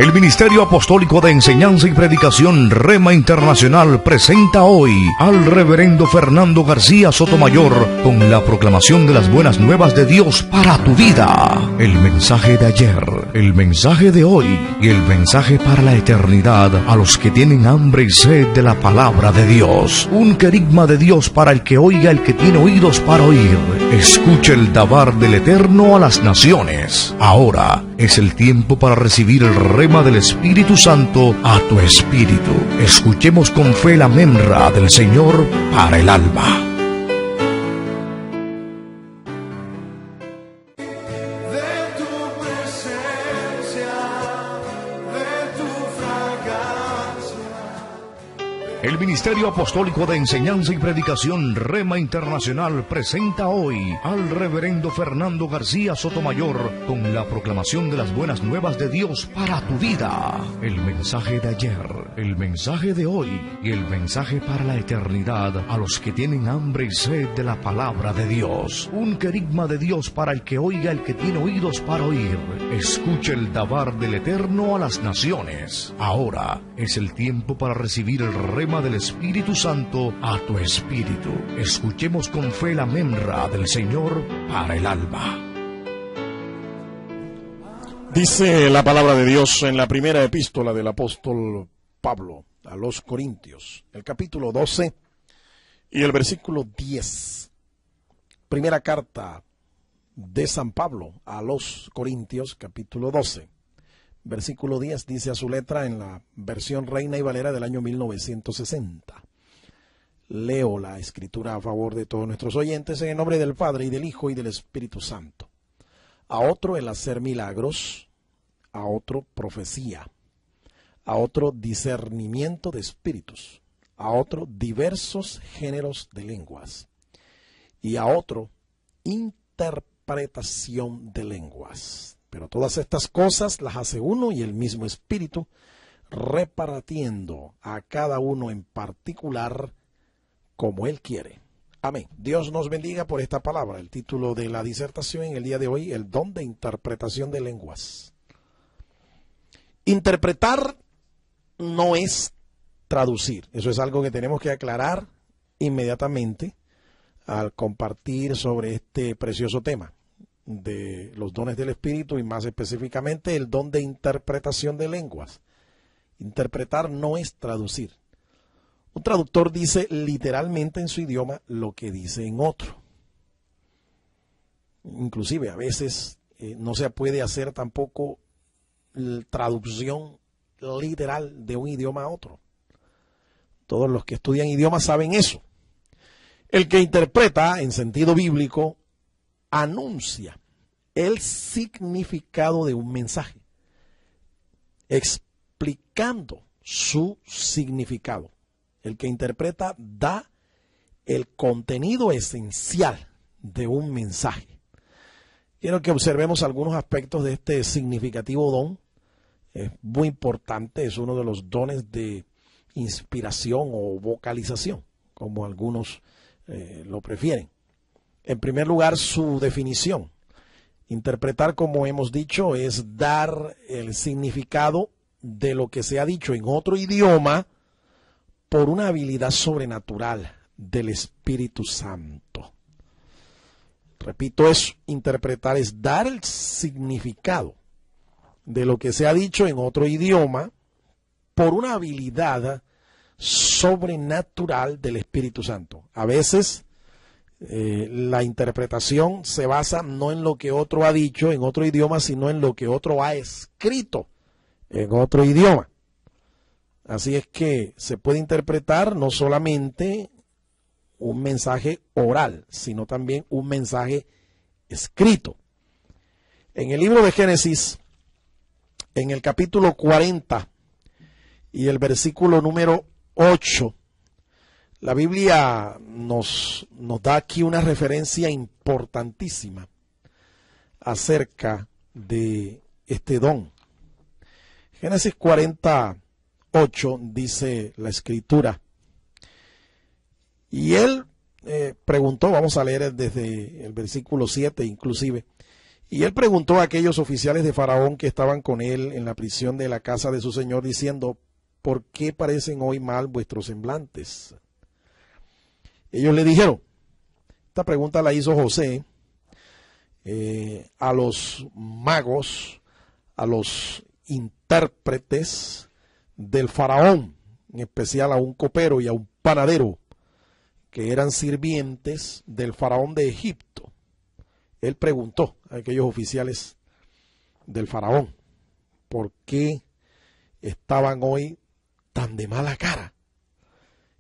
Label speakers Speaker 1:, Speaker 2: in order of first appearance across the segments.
Speaker 1: El Ministerio Apostólico de Enseñanza y Predicación Rema Internacional presenta hoy al Reverendo Fernando García Sotomayor con la proclamación de las buenas nuevas de Dios para tu vida. El mensaje de ayer, el mensaje de hoy y el mensaje para la eternidad a los que tienen hambre y sed de la palabra de Dios. Un querigma de Dios para el que oiga, el que tiene oídos para oír. Escuche el dabar del Eterno a las naciones. Ahora es el tiempo para recibir el rema del Espíritu Santo a tu espíritu. Escuchemos con fe la memra del Señor para el alma. El Ministerio Apostólico de Enseñanza y Predicación Rema Internacional presenta hoy al Reverendo Fernando García Sotomayor con la proclamación de las buenas nuevas de Dios para tu vida. El mensaje de ayer, el mensaje de hoy y el mensaje para la eternidad a los que tienen hambre y sed de la palabra de Dios. Un querigma de Dios para el que oiga, el que tiene oídos para oír. Escuche el dabar del Eterno a las naciones. Ahora es el tiempo para recibir el rema del Espíritu Santo a tu espíritu. Escuchemos con fe la memra del Señor para el alma.
Speaker 2: Dice la palabra de Dios en la primera epístola del apóstol Pablo a los Corintios, el capítulo 12 y el versículo 10. Primera carta de San Pablo a los Corintios, capítulo 12. Versículo 10 dice a su letra en la versión Reina y Valera del año 1960. Leo la escritura a favor de todos nuestros oyentes en el nombre del Padre y del Hijo y del Espíritu Santo. A otro el hacer milagros, a otro profecía, a otro discernimiento de espíritus, a otro diversos géneros de lenguas y a otro interpretación de lenguas. Pero todas estas cosas las hace uno y el mismo Espíritu, repartiendo a cada uno en particular como Él quiere. Amén. Dios nos bendiga por esta palabra. El título de la disertación en el día de hoy, el don de interpretación de lenguas. Interpretar no es traducir. Eso es algo que tenemos que aclarar inmediatamente al compartir sobre este precioso tema de los dones del Espíritu y más específicamente el don de interpretación de lenguas. Interpretar no es traducir. Un traductor dice literalmente en su idioma lo que dice en otro. Inclusive a veces no se puede hacer tampoco traducción literal de un idioma a otro. Todos los que estudian idiomas saben eso. El que interpreta en sentido bíblico anuncia el significado de un mensaje, explicando su significado. El que interpreta da el contenido esencial de un mensaje. Quiero que observemos algunos aspectos de este significativo don. Es muy importante, es uno de los dones de inspiración o vocalización, como algunos lo prefieren. En primer lugar, su definición. Interpretar, como hemos dicho, es dar el significado de lo que se ha dicho en otro idioma por una habilidad sobrenatural del Espíritu Santo. Repito eso, interpretar es dar el significado de lo que se ha dicho en otro idioma por una habilidad sobrenatural del Espíritu Santo. A veces la interpretación se basa no en lo que otro ha dicho en otro idioma, sino en lo que otro ha escrito en otro idioma. Así es que se puede interpretar no solamente un mensaje oral, sino también un mensaje escrito. En el libro de Génesis, en el capítulo 40 y el versículo número 8, la Biblia nos da aquí una referencia importantísima acerca de este don. Génesis 48 dice la Escritura, y él preguntó, vamos a leer desde el versículo 7 inclusive, Y él preguntó a aquellos oficiales de Faraón que estaban con él en la prisión de la casa de su señor, diciendo: ¿por qué parecen hoy mal vuestros semblantes? Ellos le dijeron, esta pregunta la hizo José a los magos, a los intérpretes del Faraón, en especial a un copero y a un panadero, que eran sirvientes del Faraón de Egipto. Él preguntó a aquellos oficiales del Faraón, ¿por qué estaban hoy tan de mala cara?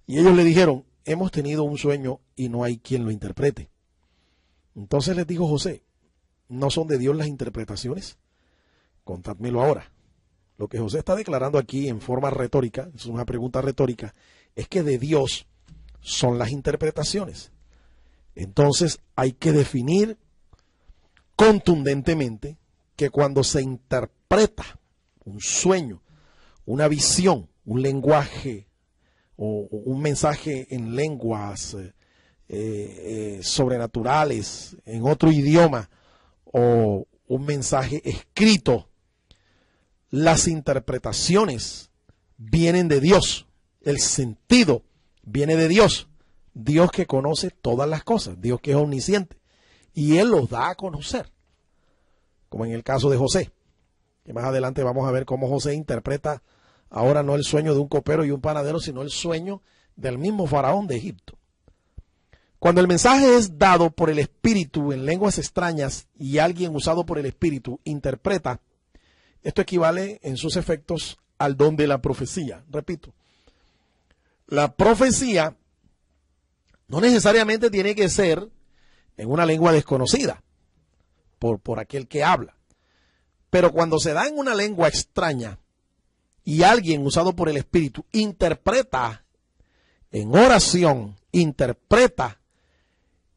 Speaker 2: Y ellos le dijeron, hemos tenido un sueño y no hay quien lo interprete. Entonces les dijo José, ¿no son de Dios las interpretaciones? Contádmelo ahora. Lo que José está declarando aquí en forma retórica, es una pregunta retórica, es que de Dios son las interpretaciones. Entonces hay que definir contundentemente que cuando se interpreta un sueño, una visión, un lenguaje o un mensaje en lenguas sobrenaturales, en otro idioma, o un mensaje escrito, las interpretaciones vienen de Dios, el sentido viene de Dios, Dios que conoce todas las cosas, Dios que es omnisciente, y Él los da a conocer, como en el caso de José, que más adelante vamos a ver cómo José interpreta ahora no el sueño de un copero y un panadero, sino el sueño del mismo faraón de Egipto. Cuando el mensaje es dado por el Espíritu en lenguas extrañas y alguien usado por el Espíritu interpreta, esto equivale en sus efectos al don de la profecía. Repito, la profecía no necesariamente tiene que ser en una lengua desconocida por aquel que habla. Pero cuando se da en una lengua extraña y alguien usado por el Espíritu interpreta en oración, interpreta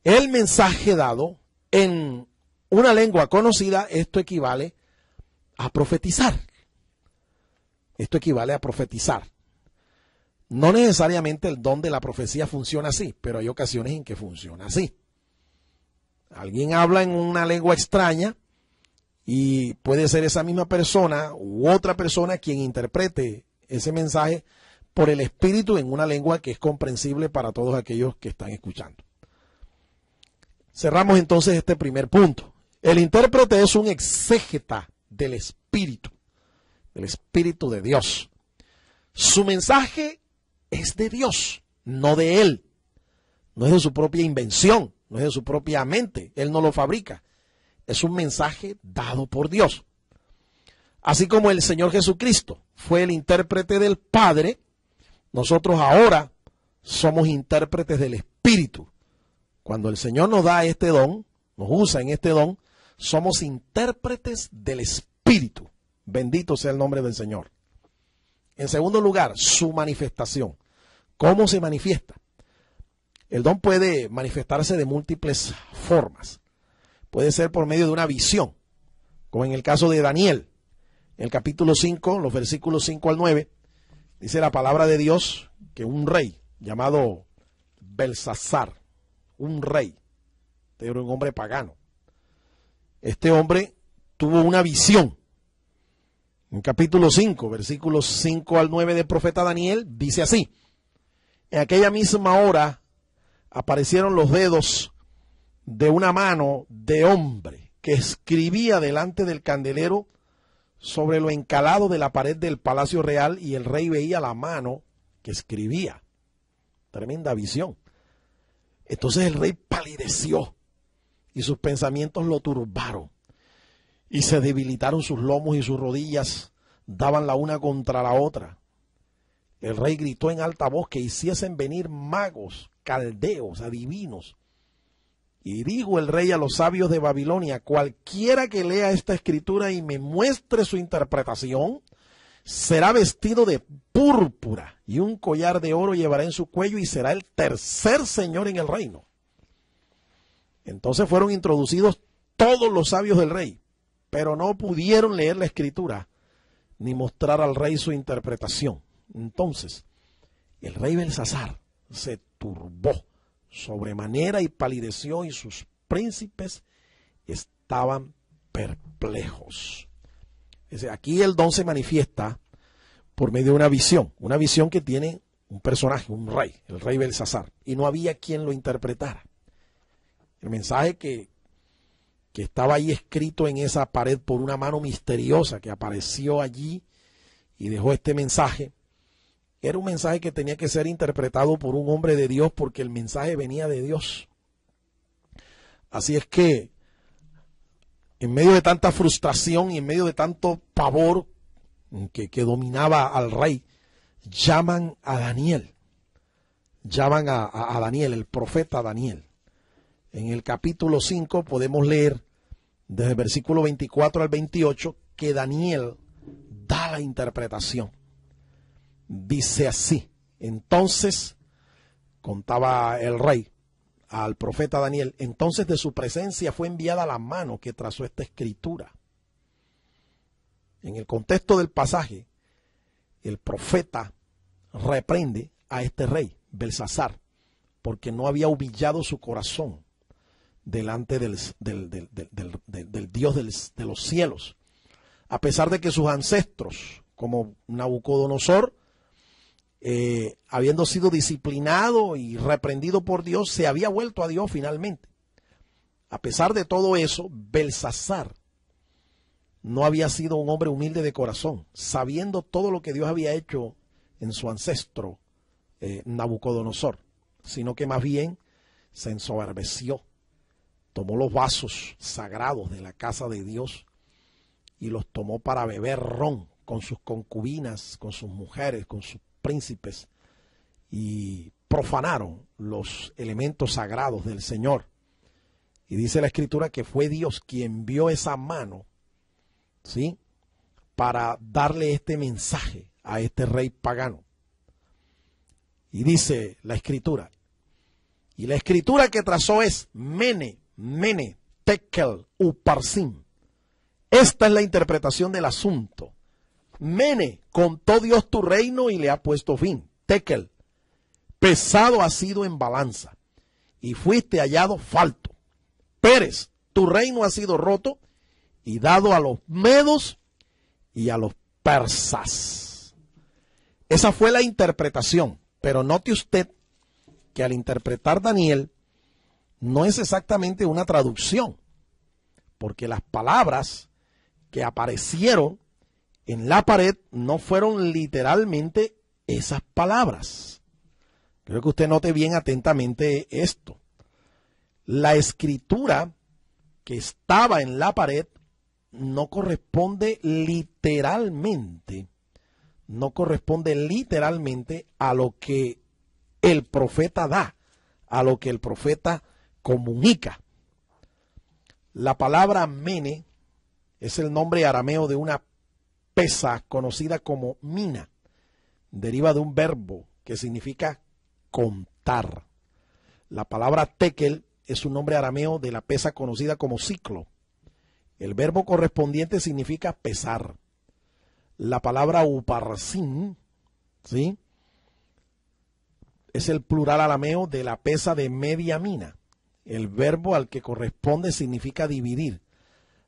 Speaker 2: el mensaje dado en una lengua conocida, esto equivale a profetizar. Esto equivale a profetizar. No necesariamente el don de la profecía funciona así, pero hay ocasiones en que funciona así. Alguien habla en una lengua extraña y puede ser esa misma persona u otra persona quien interprete ese mensaje por el Espíritu en una lengua que es comprensible para todos aquellos que están escuchando. Cerramos entonces este primer punto. El intérprete es un exégeta del Espíritu de Dios. Su mensaje es de Dios, no de él. No es de su propia invención, no es de su propia mente. Él no lo fabrica. Es un mensaje dado por Dios. Así como el Señor Jesucristo fue el intérprete del Padre, nosotros ahora somos intérpretes del Espíritu. Cuando el Señor nos da este don, nos usa en este don, somos intérpretes del Espíritu. Bendito sea el nombre del Señor. En segundo lugar, su manifestación. ¿Cómo se manifiesta? El don puede manifestarse de múltiples formas. Puede ser por medio de una visión, como en el caso de Daniel. En el capítulo 5, los versículos 5 al 9, dice la palabra de Dios que un rey llamado Belsasar, un rey, era un hombre pagano. Este hombre tuvo una visión. En capítulo 5, versículos 5 al 9 del profeta Daniel, dice así: en aquella misma hora aparecieron los dedos de una mano de hombre que escribía delante del candelero sobre lo encalado de la pared del palacio real, y el rey veía la mano que escribía. Tremenda visión. Entonces el rey palideció y sus pensamientos lo turbaron y se debilitaron sus lomos y sus rodillas daban la una contra la otra. El rey gritó en alta voz que hiciesen venir magos, caldeos, adivinos. Y dijo el rey a los sabios de Babilonia: cualquiera que lea esta escritura y me muestre su interpretación, será vestido de púrpura y un collar de oro llevará en su cuello y será el tercer señor en el reino. Entonces fueron introducidos todos los sabios del rey, pero no pudieron leer la escritura ni mostrar al rey su interpretación. Entonces el rey Belsasar se turbó sobremanera y palideció, y sus príncipes estaban perplejos. Aquí el don se manifiesta por medio de una visión que tiene un personaje, un rey, el rey Belsasar, y no había quien lo interpretara. El mensaje que estaba ahí escrito en esa pared por una mano misteriosa que apareció allí y dejó este mensaje, era un mensaje que tenía que ser interpretado por un hombre de Dios porque el mensaje venía de Dios. Así es que en medio de tanta frustración y en medio de tanto pavor que dominaba al rey, llaman a Daniel. Llaman a Daniel, el profeta Daniel. En el capítulo 5 podemos leer desde el versículo 24 al 28 que Daniel da la interpretación. Dice así: entonces, contaba el rey al profeta Daniel, entonces de su presencia fue enviada la mano que trazó esta escritura. En el contexto del pasaje, el profeta reprende a este rey, Belsasar, porque no había humillado su corazón delante del Dios de los cielos, a pesar de que sus ancestros, como Nabucodonosor, habiendo sido disciplinado y reprendido por Dios, se había vuelto a Dios finalmente. A pesar de todo eso, Belsasar no había sido un hombre humilde de corazón, sabiendo todo lo que Dios había hecho en su ancestro Nabucodonosor, sino que más bien se ensoberbeció, tomó los vasos sagrados de la casa de Dios y los tomó para beber ron con sus concubinas, con sus mujeres, con sus príncipes, y profanaron los elementos sagrados del Señor. Y dice la Escritura que fue Dios quien vio esa mano, ¿sí?, para darle este mensaje a este rey pagano. Y dice la Escritura, y la Escritura que trazó es Mene, Mene, Tekel, Uparsim. Esta es la interpretación del asunto. Mene, contó Dios tu reino y le ha puesto fin. Tekel, pesado ha sido en balanza y fuiste hallado falto. Pérez, tu reino ha sido roto y dado a los medos y a los persas. Esa fue la interpretación, pero note usted que al interpretar Daniel no es exactamente una traducción, porque las palabras que aparecieron en la pared no fueron literalmente esas palabras. Creo que usted note bien atentamente esto. La escritura que estaba en la pared no corresponde literalmente a lo que el profeta da, a lo que el profeta comunica. La palabra mene es el nombre arameo de una pesa conocida como mina. Deriva de un verbo que significa contar. La palabra tekel es un nombre arameo de la pesa conocida como ciclo. El verbo correspondiente significa pesar. La palabra uparsin, ¿sí?, es el plural arameo de la pesa de media mina. El verbo al que corresponde significa dividir.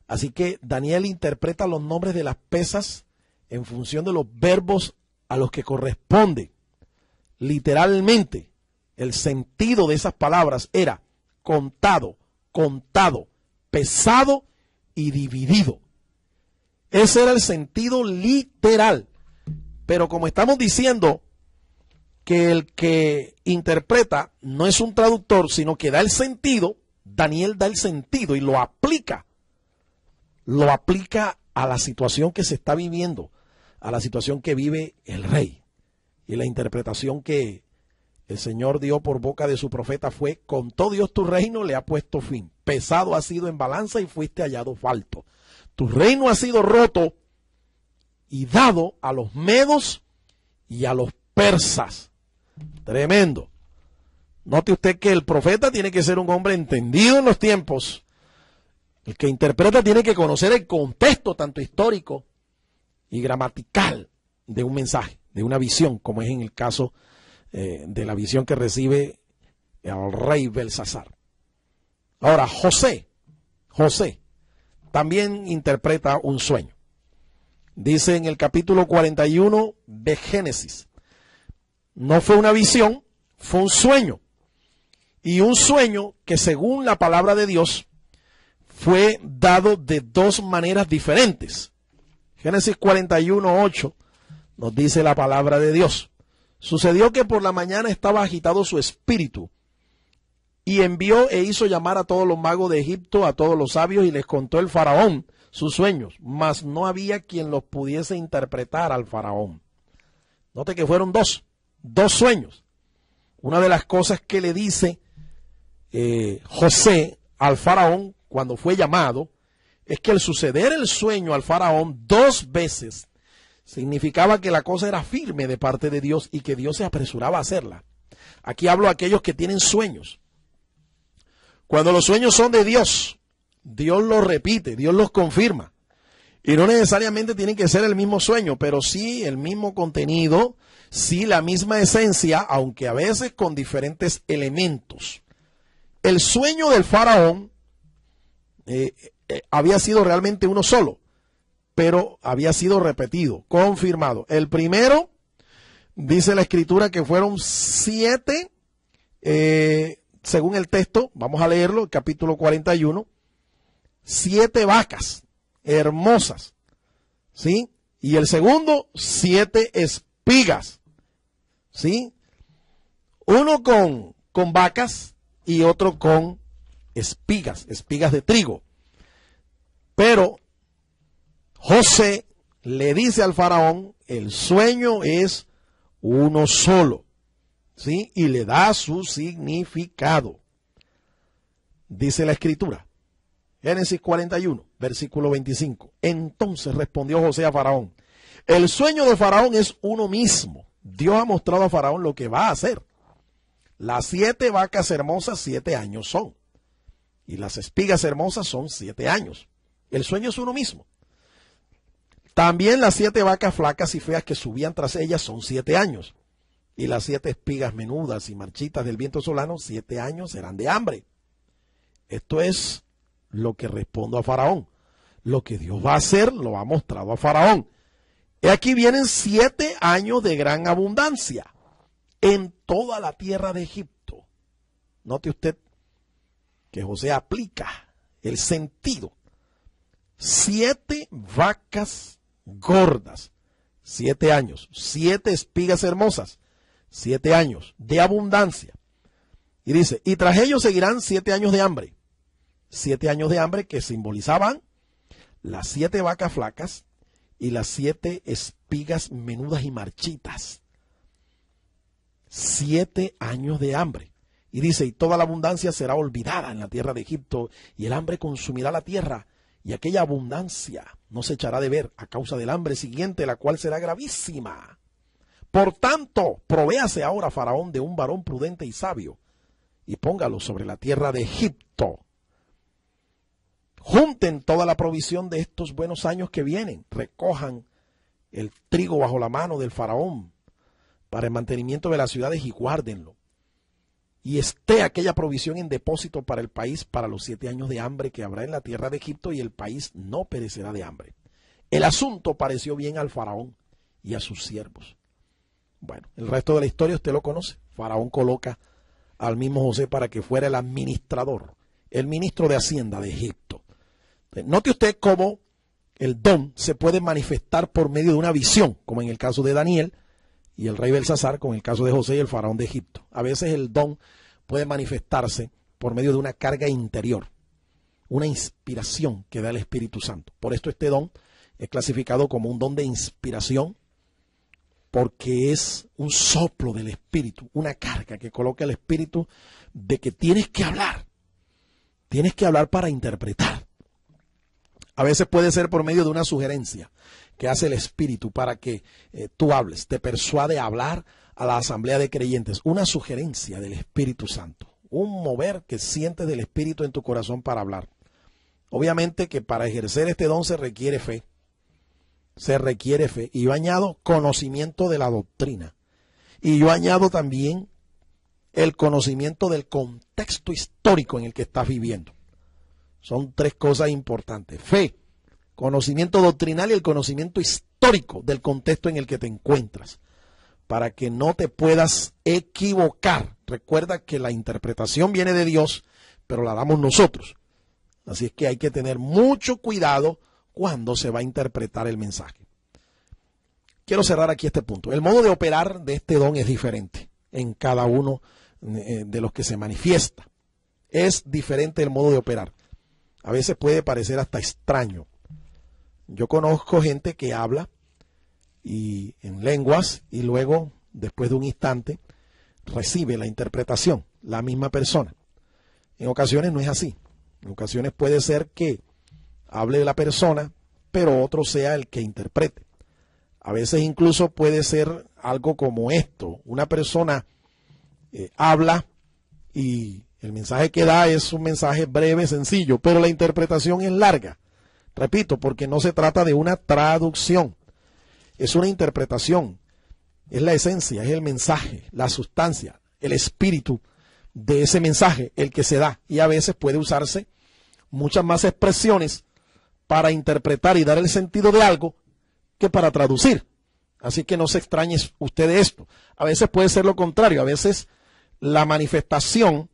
Speaker 2: Así que Daniel interpreta los nombres de las pesas en función de los verbos a los que corresponde. Literalmente, el sentido de esas palabras era contado, contado, pesado y dividido. Ese era el sentido literal. Pero como estamos diciendo que el que interpreta no es un traductor, sino que da el sentido, Daniel da el sentido y lo aplica a la situación que se está viviendo, a la situación que vive el rey. Y la interpretación que el Señor dio por boca de su profeta fue: contó Dios tu reino, le ha puesto fin. Pesado ha sido en balanza y fuiste hallado falto. Tu reino ha sido roto y dado a los medos y a los persas. Tremendo. Note usted que el profeta tiene que ser un hombre entendido en los tiempos. El que interpreta tiene que conocer el contexto tanto histórico y gramatical de un mensaje, de una visión, como es en el caso de la visión que recibe el rey Belsasar. Ahora, José también interpreta un sueño. Dice en el capítulo 41 de Génesis, no fue una visión, fue un sueño. Y un sueño que según la palabra de Dios fue dado de dos maneras diferentes. Génesis 41:8 nos dice la palabra de Dios. Sucedió que por la mañana estaba agitado su espíritu y envió e hizo llamar a todos los magos de Egipto, a todos los sabios, y les contó el faraón sus sueños, mas no había quien los pudiese interpretar al faraón. Note que fueron dos sueños. Una de las cosas que le dice José al faraón cuando fue llamado es que el suceder el sueño al faraón 2 veces significaba que la cosa era firme de parte de Dios y que Dios se apresuraba a hacerla. Aquí hablo a aquellos que tienen sueños. Cuando los sueños son de Dios, Dios los repite, Dios los confirma. Y no necesariamente tienen que ser el mismo sueño, pero sí el mismo contenido, sí la misma esencia, aunque a veces con diferentes elementos. El sueño del faraón había sido realmente uno solo, pero había sido repetido, confirmado. El primero, dice la escritura que fueron 7, según el texto, vamos a leerlo, el capítulo 41, 7 vacas hermosas, ¿sí? Y el segundo, 7 espigas, ¿sí? Uno con vacas y otro con espigas de trigo. Pero José le dice al faraón, el sueño es uno solo, ¿sí? Y le da su significado. Dice la escritura, Génesis 41, versículo 25. Entonces respondió José a faraón, el sueño de faraón es uno mismo. Dios ha mostrado a faraón lo que va a hacer. Las 7 vacas hermosas 7 años son, y las espigas hermosas son 7 años. El sueño es uno mismo. También las 7 vacas flacas y feas que subían tras ellas son 7 años. Y las 7 espigas menudas y marchitas del viento solano, 7 años serán de hambre. Esto es lo que respondo a faraón. Lo que Dios va a hacer lo ha mostrado a faraón. Y aquí vienen 7 años de gran abundancia en toda la tierra de Egipto. Note usted que José aplica el sentido. 7 vacas gordas, 7 años, 7 espigas hermosas, 7 años de abundancia. Y dice, y tras ellos seguirán 7 años de hambre. 7 años de hambre que simbolizaban las 7 vacas flacas y las 7 espigas menudas y marchitas. 7 años de hambre. Y dice, y toda la abundancia será olvidada en la tierra de Egipto, y el hambre consumirá la tierra, y aquella abundancia no se echará de ver a causa del hambre siguiente, la cual será gravísima. Por tanto, provéase ahora Faraón de un varón prudente y sabio, y póngalo sobre la tierra de Egipto. Junten toda la provisión de estos buenos años que vienen, recojan el trigo bajo la mano del Faraón para el mantenimiento de las ciudades y guárdenlo. Y esté aquella provisión en depósito para el país para los 7 años de hambre que habrá en la tierra de Egipto, y el país no perecerá de hambre. El asunto pareció bien al faraón y a sus siervos. Bueno, el resto de la historia usted lo conoce. Faraón coloca al mismo José para que fuera el administrador, el ministro de Hacienda de Egipto. Note usted cómo el don se puede manifestar por medio de una visión, como en el caso de Daniel y el rey Belsasar, con el caso de José y el faraón de Egipto. A veces el don puede manifestarse por medio de una carga interior, una inspiración que da el Espíritu Santo. Por esto este don es clasificado como un don de inspiración, porque es un soplo del Espíritu, una carga que coloca el Espíritu de que tienes que hablar para interpretar. A veces puede ser por medio de una sugerencia que hace el Espíritu para que tú hables, te persuade a hablar a la asamblea de creyentes, una sugerencia del Espíritu Santo, un mover que sientes del Espíritu en tu corazón para hablar. Obviamente que para ejercer este don se requiere fe, y yo añado conocimiento de la doctrina, y yo añado también el conocimiento del contexto histórico en el que estás viviendo. Son tres cosas importantes: fe, conocimiento doctrinal y el conocimiento histórico del contexto en el que te encuentras, para que no te puedas equivocar. Recuerda que la interpretación viene de Dios, pero la damos nosotros. Así es que hay que tener mucho cuidado cuando se va a interpretar el mensaje. Quiero cerrar aquí este punto. El modo de operar de este don es diferente en cada uno de los que se manifiesta. Es diferente el modo de operar. A veces puede parecer hasta extraño. Yo conozco gente que habla y en lenguas y luego, después de un instante, recibe la interpretación, la misma persona. En ocasiones no es así. En ocasiones puede ser que hable la persona, pero otro sea el que interprete. A veces incluso puede ser algo como esto: una persona habla y el mensaje que da es un mensaje breve, sencillo, pero la interpretación es larga. Repito, porque no se trata de una traducción, es una interpretación, es la esencia, es el mensaje, la sustancia, el espíritu de ese mensaje el que se da, y a veces puede usarse muchas más expresiones para interpretar y dar el sentido de algo que para traducir. Así que no se extrañe usted de esto. A veces puede ser lo contrario. A veces la manifestación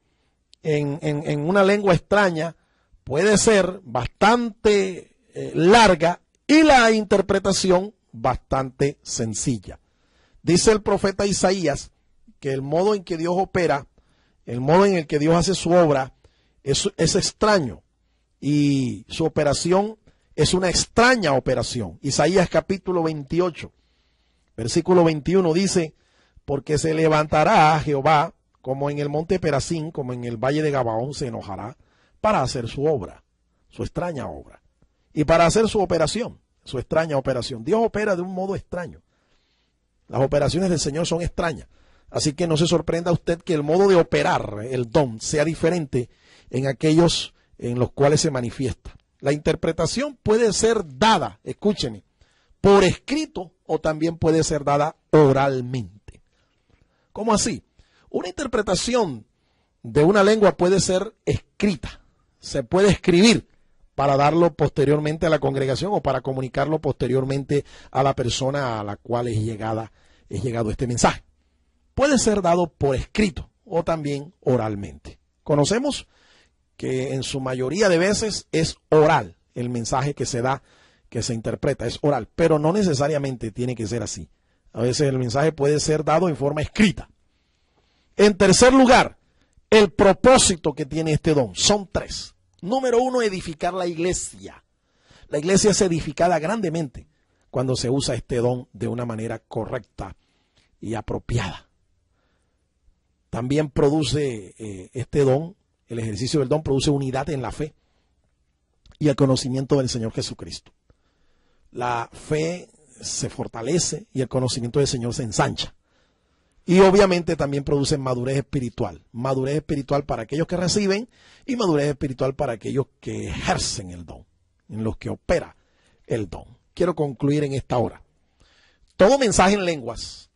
Speaker 2: en una lengua extraña puede ser bastante larga y la interpretación bastante sencilla. Dice el profeta Isaías que el modo en que Dios opera, el modo en el que Dios hace su obra es extraño, y su operación es una extraña operación. Isaías capítulo 28, versículo 21 dice: porque se levantará Jehová como en el monte Perazín, como en el valle de Gabaón, se enojará para hacer su obra, su extraña obra, y para hacer su operación, su extraña operación. Dios opera de un modo extraño. Las operaciones del Señor son extrañas. Así que no se sorprenda usted que el modo de operar el don sea diferente en aquellos en los cuales se manifiesta. La interpretación puede ser dada, escúcheme, por escrito, o también puede ser dada oralmente. ¿Cómo así? Una interpretación de una lengua puede ser escrita, se puede escribir para darlo posteriormente a la congregación o para comunicarlo posteriormente a la persona a la cual es llegado este mensaje. Puede ser dado por escrito o también oralmente. Conocemos que en su mayoría de veces es oral el mensaje que se da, que se interpreta, es oral, pero no necesariamente tiene que ser así. A veces el mensaje puede ser dado en forma escrita. En tercer lugar, el propósito que tiene este don son tres. Número uno, edificar la iglesia. La iglesia es edificada grandemente cuando se usa este don de una manera correcta y apropiada. También produce este don, el ejercicio del don produce unidad en la fe y el conocimiento del Señor Jesucristo. La fe se fortalece y el conocimiento del Señor se ensancha. Y obviamente también produce madurez espiritual para aquellos que reciben y madurez espiritual para aquellos que ejercen el don, en los que opera el don. Quiero concluir en esta hora. Todo mensaje en lenguas,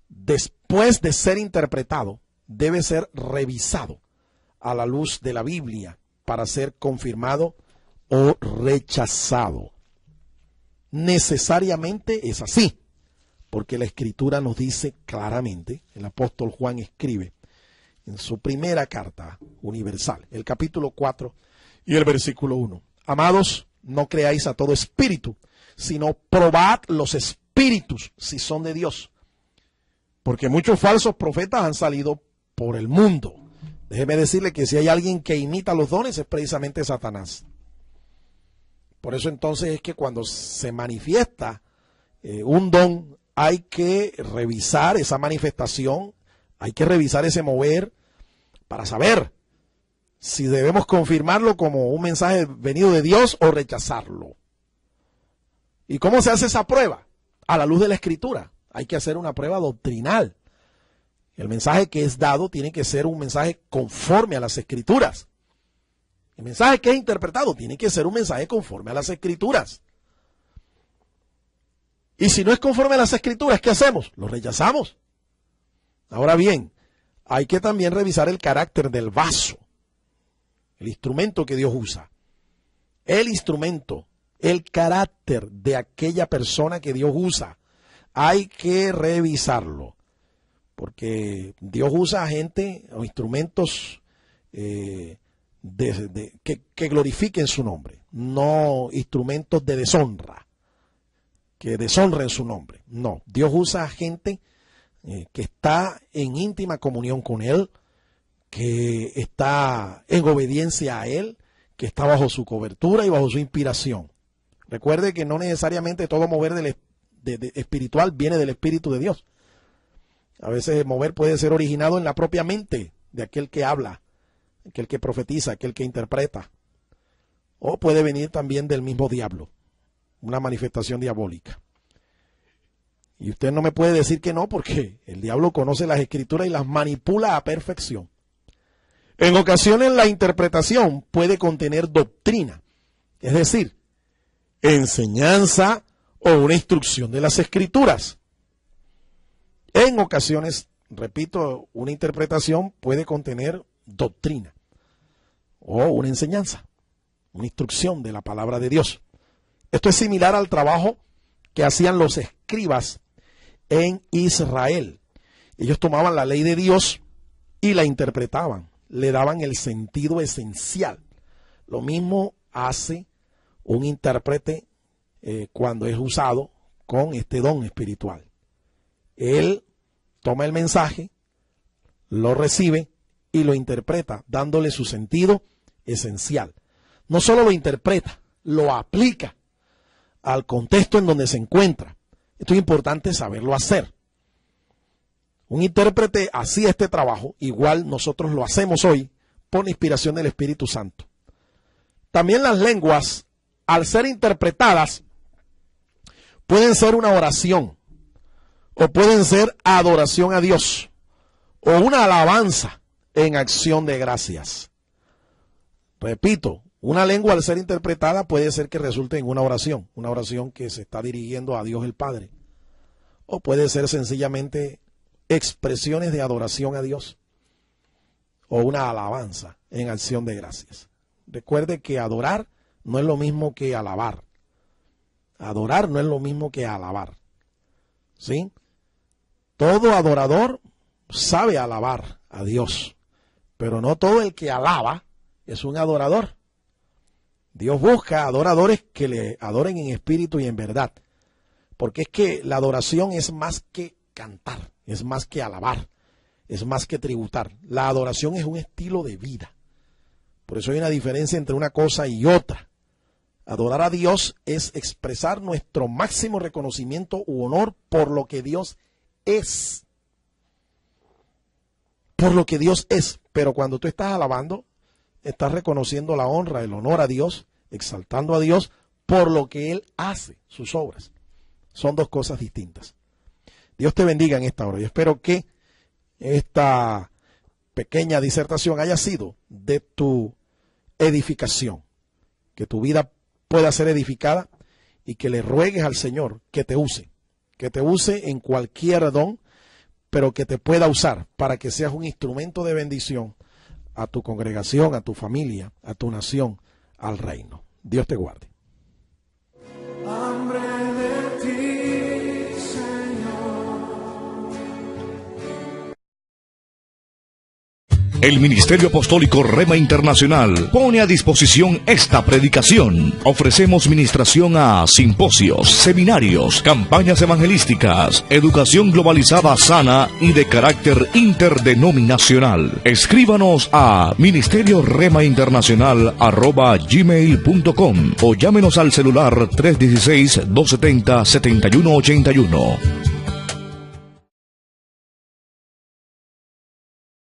Speaker 2: después de ser interpretado, debe ser revisado a la luz de la Biblia para ser confirmado o rechazado. Necesariamente es así, porque la Escritura nos dice claramente, el apóstol Juan escribe en su primera carta universal, el capítulo 4 y el versículo 1. Amados, no creáis a todo espíritu, sino probad los espíritus si son de Dios, porque muchos falsos profetas han salido por el mundo. Déjeme decirle que si hay alguien que imita los dones es precisamente Satanás. Por eso entonces es que cuando se manifiesta un don, hay que revisar esa manifestación, hay que revisar ese mover para saber si debemos confirmarlo como un mensaje venido de Dios o rechazarlo. ¿Y cómo se hace esa prueba? A la luz de la Escritura. Hay que hacer una prueba doctrinal. El mensaje que es dado tiene que ser un mensaje conforme a las Escrituras. El mensaje que es interpretado tiene que ser un mensaje conforme a las Escrituras. Y si no es conforme a las Escrituras, ¿qué hacemos? Lo rechazamos. Ahora bien, hay que también revisar el carácter del vaso. el instrumento que Dios usa, el instrumento, el carácter de aquella persona que Dios usa, hay que revisarlo, porque Dios usa a gente o instrumentos que glorifiquen su nombre, no instrumentos de deshonra, que deshonren su nombre. No, Dios usa a gente que está en íntima comunión con Él, que está en obediencia a Él, que está bajo su cobertura y bajo su inspiración. Recuerde que no necesariamente todo mover espiritual viene del Espíritu de Dios. A veces el mover puede ser originado en la propia mente de aquel que habla, aquel que profetiza, aquel que interpreta. O puede venir también del mismo diablo, una manifestación diabólica. Y usted no me puede decir que no, porque el diablo conoce las escrituras y las manipula a perfección. En ocasiones la interpretación puede contener doctrina, es decir, enseñanza o una instrucción de las escrituras. En ocasiones, repito, una interpretación puede contener doctrina o una enseñanza, una instrucción de la palabra de Dios. Esto es similar al trabajo que hacían los escribas en Israel. Ellos tomaban la ley de Dios y la interpretaban, le daban el sentido esencial. Lo mismo hace un intérprete cuando es usado con este don espiritual. Él toma el mensaje, lo recibe y lo interpreta, dándole su sentido esencial. No solo lo interpreta, lo aplica al contexto en donde se encuentra. Esto es importante saberlo hacer. Un intérprete hacía este trabajo, igual nosotros lo hacemos hoy por la inspiración del Espíritu Santo. También las lenguas, al ser interpretadas, pueden ser una oración, o pueden ser adoración a Dios, o una alabanza en acción de gracias. Repito, una lengua al ser interpretada puede ser que resulte en una oración que se está dirigiendo a Dios el Padre, o puede ser sencillamente expresiones de adoración a Dios, o una alabanza en acción de gracias. Recuerde que adorar no es lo mismo que alabar. Adorar no es lo mismo que alabar. ¿Sí? Todo adorador sabe alabar a Dios, pero no todo el que alaba es un adorador. Dios busca adoradores que le adoren en espíritu y en verdad, porque es que la adoración es más que cantar, es más que alabar, es más que tributar. La adoración es un estilo de vida. Por eso hay una diferencia entre una cosa y otra. Adorar a Dios es expresar nuestro máximo reconocimiento u honor por lo que Dios es. Por lo que Dios es. Pero cuando tú estás alabando, estás reconociendo la honra, el honor a Dios, exaltando a Dios por lo que Él hace, sus obras. Son dos cosas distintas. Dios te bendiga en esta hora. Yo espero que esta pequeña disertación haya sido de tu edificación, que tu vida pueda ser edificada y que le ruegues al Señor que te use en cualquier don, pero que te pueda usar para que seas un instrumento de bendición a tu congregación, a tu familia, a tu nación, al reino. Dios te guarde.
Speaker 3: Hambre de ti, Señor.
Speaker 1: El Ministerio Apostólico Rema Internacional pone a disposición esta predicación. Ofrecemos ministración a simposios, seminarios, campañas evangelísticas, educación globalizada sana y de carácter interdenominacional. Escríbanos a ministerioremainternacional@gmail.com o llámenos al celular 316-270-7181.